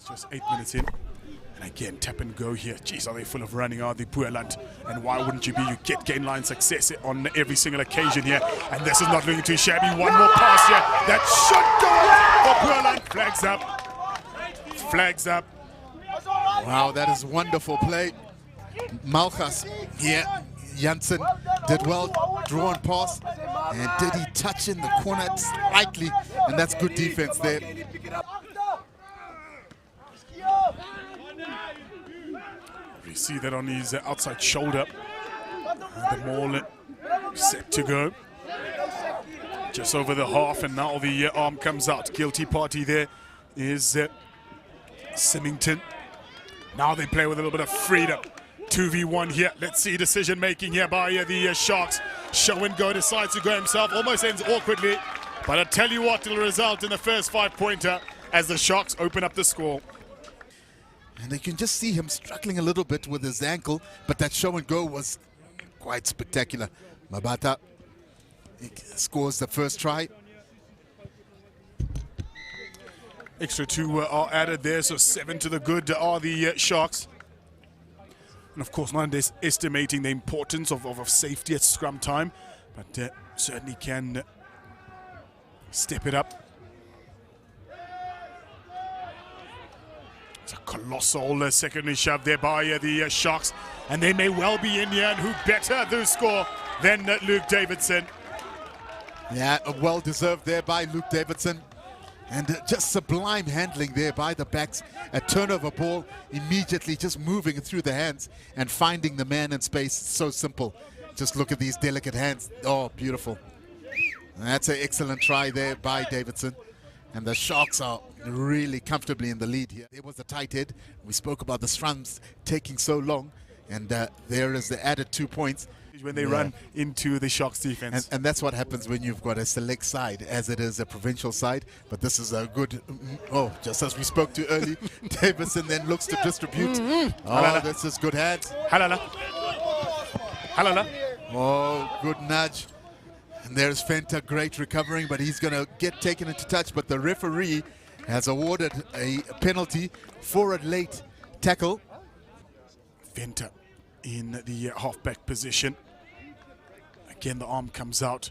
Just 8 minutes in. And again, tap and go here. Jeez, are they full of running, are they, Boland? And why wouldn't you be? You get gain line success on every single occasion here. And this is not looking too shabby. One more pass here. That should go for Boland. Flags up. Flags up. Wow, that is wonderful play. Malchus here. Janssen did well, drawn pass. And did he touch in the corner slightly? And that's good defense there. You see that on his outside shoulder. And the ball set to go. Just over the half, and now the arm comes out. Guilty party there is Symington. Now they play with a little bit of freedom. 2v1 here. Let's see decision making here by the Sharks. Show and go decides to go himself. Almost ends awkwardly. But I tell you what, it'll result in the first 5-pointer as the Sharks open up the score. And you can just see him struggling a little bit with his ankle, but that show and go was quite spectacular. Mabata scores the first try. Extra 2 are added there, so 7 to the good are the Sharks. And of course, not underestimating the importance of safety at scrum time, but certainly can step it up. It's a colossal secondary shove there by the Sharks, and they may well be in here, and who better to score than Luke Davidson. Yeah, well deserved there by Luke Davidson. And just sublime handling there by the backs. A turnover ball, immediately just moving it through the hands and finding the man in space. So simple. Just look at these delicate hands. Oh, beautiful. And that's an excellent try there by Davidson. And the Sharks are really comfortably in the lead here. There was a tight head. We spoke about the scrums taking so long. And there is the added 2 points. When they run into the Sharks defense. And that's what happens when you've got a select side, as it is a provincial side. But this is a good, just as we spoke to early, Davidson then looks to distribute. Oh, this is good hands. Halala. Halala. Oh, good nudge. And there's Fenta, great recovering, but he's going to get taken into touch. But the referee has awarded a penalty for a late tackle. Fenta in the halfback position. Again, the arm comes out.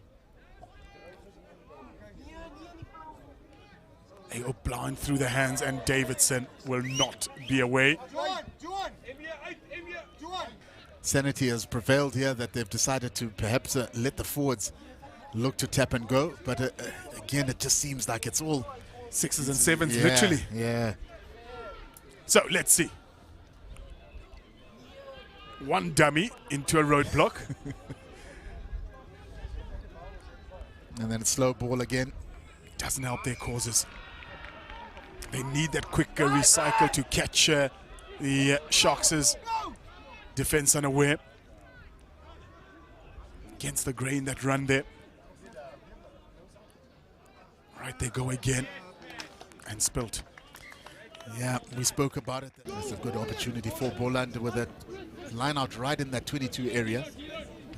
They go blind through the hands, and Davidson will not be away. Sanity has prevailed here, that they've decided to perhaps let the forwards look to tap and go. But again, it just seems like it's all 6s and 7s, literally. Yeah. So let's see. One dummy into a roadblock. And then slow ball again. Doesn't help their causes. They need that quick recycle to catch the Sharks' defense unaware. Against the grain that run there. Right, they go again. And spilt. Yeah, we spoke about it. It's a good opportunity for Boland with a line out right in that 22 area.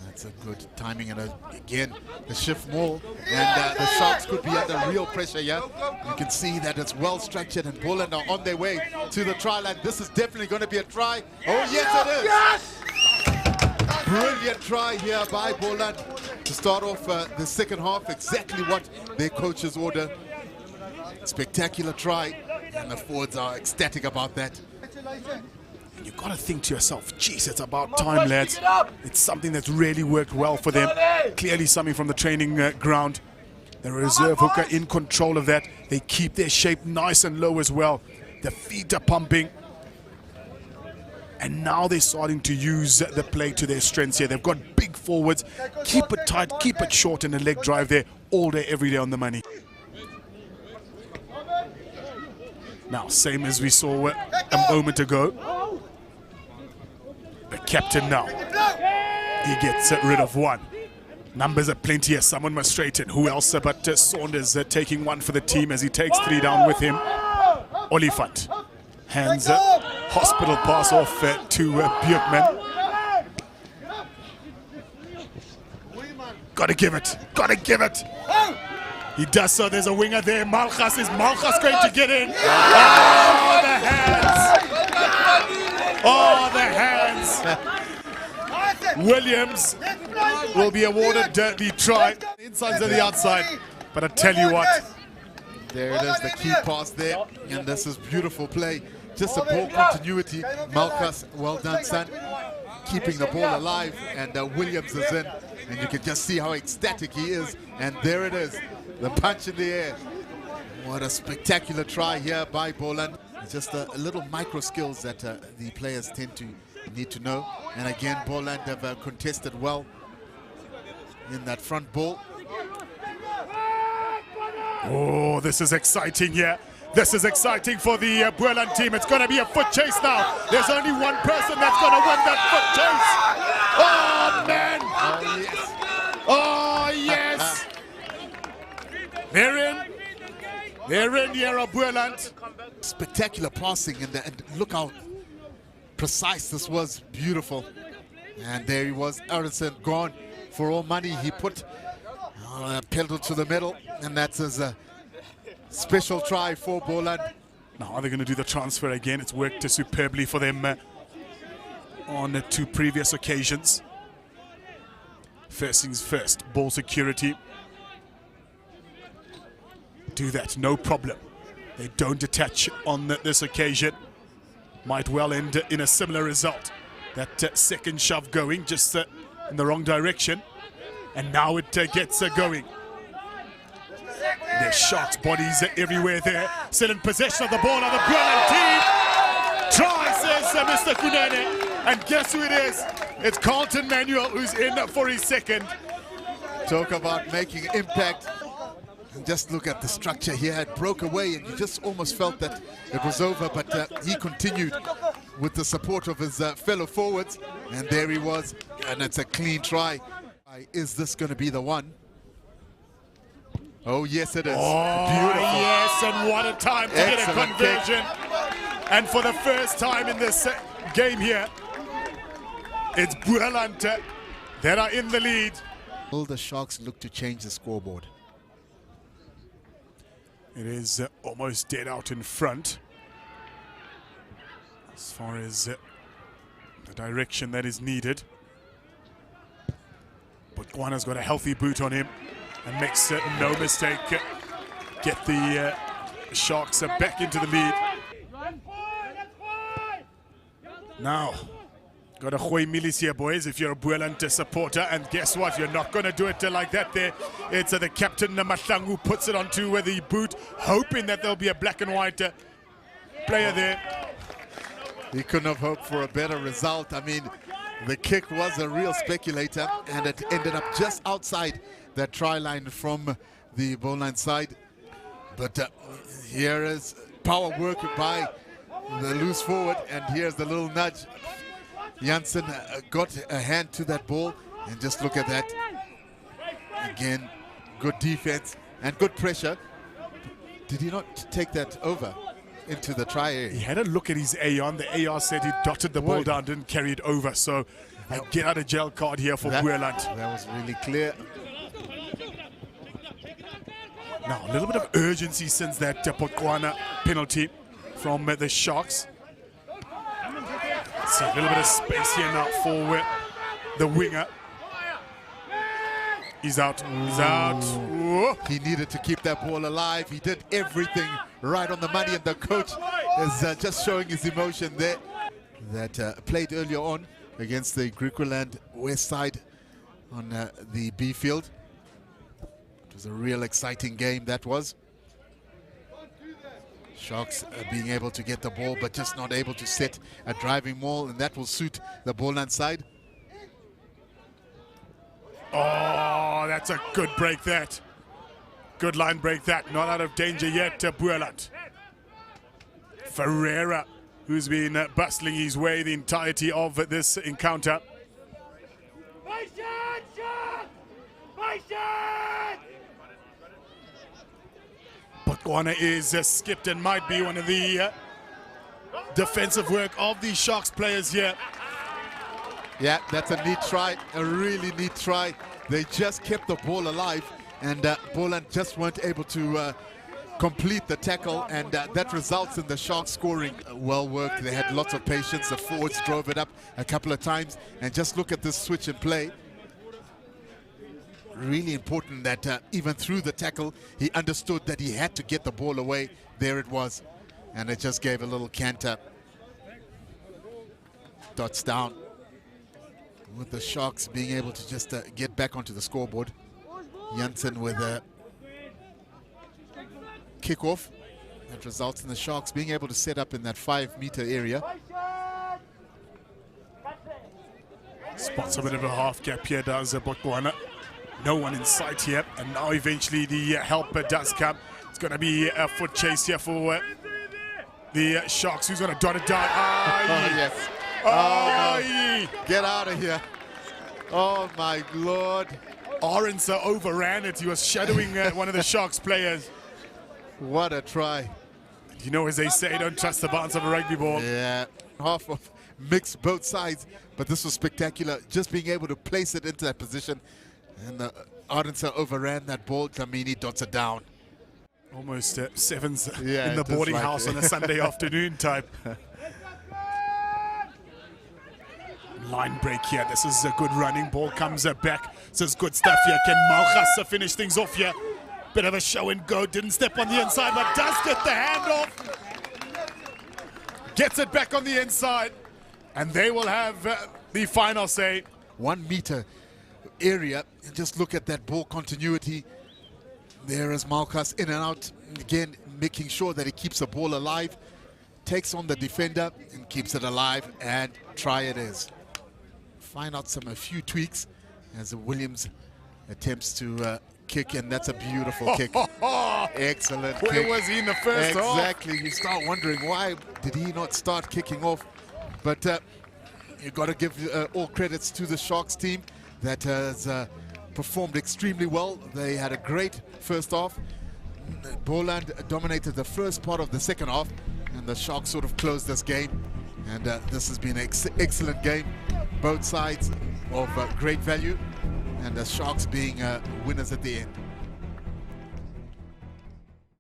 That's a good timing, and again the shift more, and the Sharks could be under real pressure here. You can see that it's well structured, and Boland are on their way to the try line. This is definitely going to be a try. Oh yes, it is! Yes! Brilliant try here by Boland to start off the second half, exactly what their coaches order. Spectacular try, and the forwards are ecstatic about that. And you've got to think to yourself, geez, it's about time, lads. It's something that's really worked well for them. Clearly something from the training ground. The reserve hooker in control of that. They keep their shape nice and low as well. The feet are pumping. And now they're starting to use the play to their strengths here. They've got big forwards. Keep it tight, keep it short, and a leg drive there all day, every day on the money. Now, same as we saw a moment ago. The captain now, he gets rid of one. Numbers are plenty here, someone must straighten. Who else but Saunders taking one for the team as he takes 3 down with him. Oliphant hands hospital pass off to Björkman. Gotta give it, gotta give it. He does so, there's a winger there. Malchus, is Malchus going to get in? Oh, the hand Williams will be awarded the try. Inside to the outside. But I tell you what. There it is, the key pass there. And this is beautiful play. Just a ball continuity. Malkas, well done, son. Keeping the ball alive. And Williams is in. And you can just see how ecstatic he is. And there it is. The punch in the air. What a spectacular try here by Boland. Just a little micro skills that the players tend to need to know. And again, Boland have contested well in that front ball. Oh, this is exciting here. This is exciting for the Boland team. It's going to be a foot chase now. There's only one person that's going to win that foot chase. Oh, man. Oh, yes. Oh, yes. They're in here, Boland. Spectacular passing, and look how precise this was. Beautiful. And there he was, Arison, gone for all money. He put a pedal to the middle, and that's his special try for Boland. Now, are they going to do the transfer again? It's worked superbly for them on 2 previous occasions. First things first, ball security. Do that, no problem. They don't detach on this occasion. Might well end in a similar result. That second shove going just in the wrong direction. And now it gets going. There's Sharks bodies everywhere there. Still in possession of the ball of the Boland team. Try, says Mr. Kunene. And guess who it is? It's Carlton Manuel who's in for his second. Talk about making impact. And just look at the structure here. It broke away and you just almost felt that it was over, but he continued with the support of his fellow forwards. And there he was, and it's a clean try. Is this going to be the one? Oh, yes, it is. Oh, beautiful. Yes, and what a time to get a conversion. And for the first time in this game here, it's Boland that are in the lead. Will the Sharks look to change the scoreboard? It is almost dead out in front as far as the direction that is needed. But Guana's got a healthy boot on him and makes no mistake get the Sharks back into the lead. Now, got a Gooi Milies here, boys, if you're a Boland supporter, and guess what? You're not going to do it like that there. It's the captain, Mahlangu, who puts it onto the boot, hoping that there'll be a black and white player there. He couldn't have hoped for a better result. I mean, the kick was a real speculator, and it ended up just outside that try line from the Boland side. But here is power work by the loose forward, and here's the little nudge. Janssen got a hand to that ball, and just look at that. Again, good defense and good pressure. Did he not take that over into the try area? He had a look at his AR, and the AR said he dotted the ball down, didn't carry it over. So a get out of jail card here for Boland. That was really clear. Now, a little bit of urgency since that Botswana penalty from the Sharks. See a little bit of space here now for the winger. He's out. He's out. Whoa. He needed to keep that ball alive. He did everything right on the money, and the coach is just showing his emotion there. That played earlier on against the Griqualand West Side on the B field. It was a real exciting game, that was. Sharks being able to get the ball, but just not able to set a driving maul, and that will suit the Boland side. Oh, that's a good break, that. Good line break, that. Not out of danger yet, Boland. Ferreira, who's been bustling his way the entirety of this encounter. Botswana is skipped and might be one of the defensive work of the Sharks players here. Yeah, that's a neat try, a really neat try. They just kept the ball alive, and Boland just weren't able to complete the tackle, and that results in the Sharks scoring. Well worked. They had lots of patience. The forwards drove it up a couple of times, and just look at this switch and play. Really important that even through the tackle, he understood that he had to get the ball away. There it was, and it just gave a little canter. Dots down, with the Sharks being able to just get back onto the scoreboard. Janssen with a kickoff that results in the Sharks being able to set up in that 5-meter area. Spots a bit of a half gap here, does Botswana. No one in sight here, and now eventually the helper does come. It's going to be a foot chase here for the Sharks. Who's going to dot it down? Yes. Oh, no. Get out of here. Oh, my Lord. Arendse overran it. He was shadowing one of the Sharks players. What a try. You know, as they say, don't trust the bounce of a rugby ball. Yeah, half of mixed both sides, but this was spectacular. Just being able to place it into that position, and Arendse overran that ball. Dlamini dots it down. Almost sevens in the boarding house on a Sunday afternoon type. Line break here. This is a good running ball. Comes back. This is good stuff here. Can Malchus finish things off here? Bit of a show and go. Didn't step on the inside, but does get the handoff. Gets it back on the inside. And they will have the final say. 1 meter area. And just look at that ball continuity. There is Malchus in and out. Again, making sure that he keeps the ball alive. Takes on the defender and keeps it alive. And try it is. Find out a few tweaks as Williams attempts to kick, and that's a beautiful kick. Excellent kick. Where was he in the first half? Exactly. You start wondering, why did he not start kicking off? But you've got to give all credits to the Sharks team that has performed extremely well. They had a great first half. Boland dominated the first part of the second half, and the Sharks sort of closed this game. And this has been an excellent game. Both sides of great value, and the Sharks being winners at the end.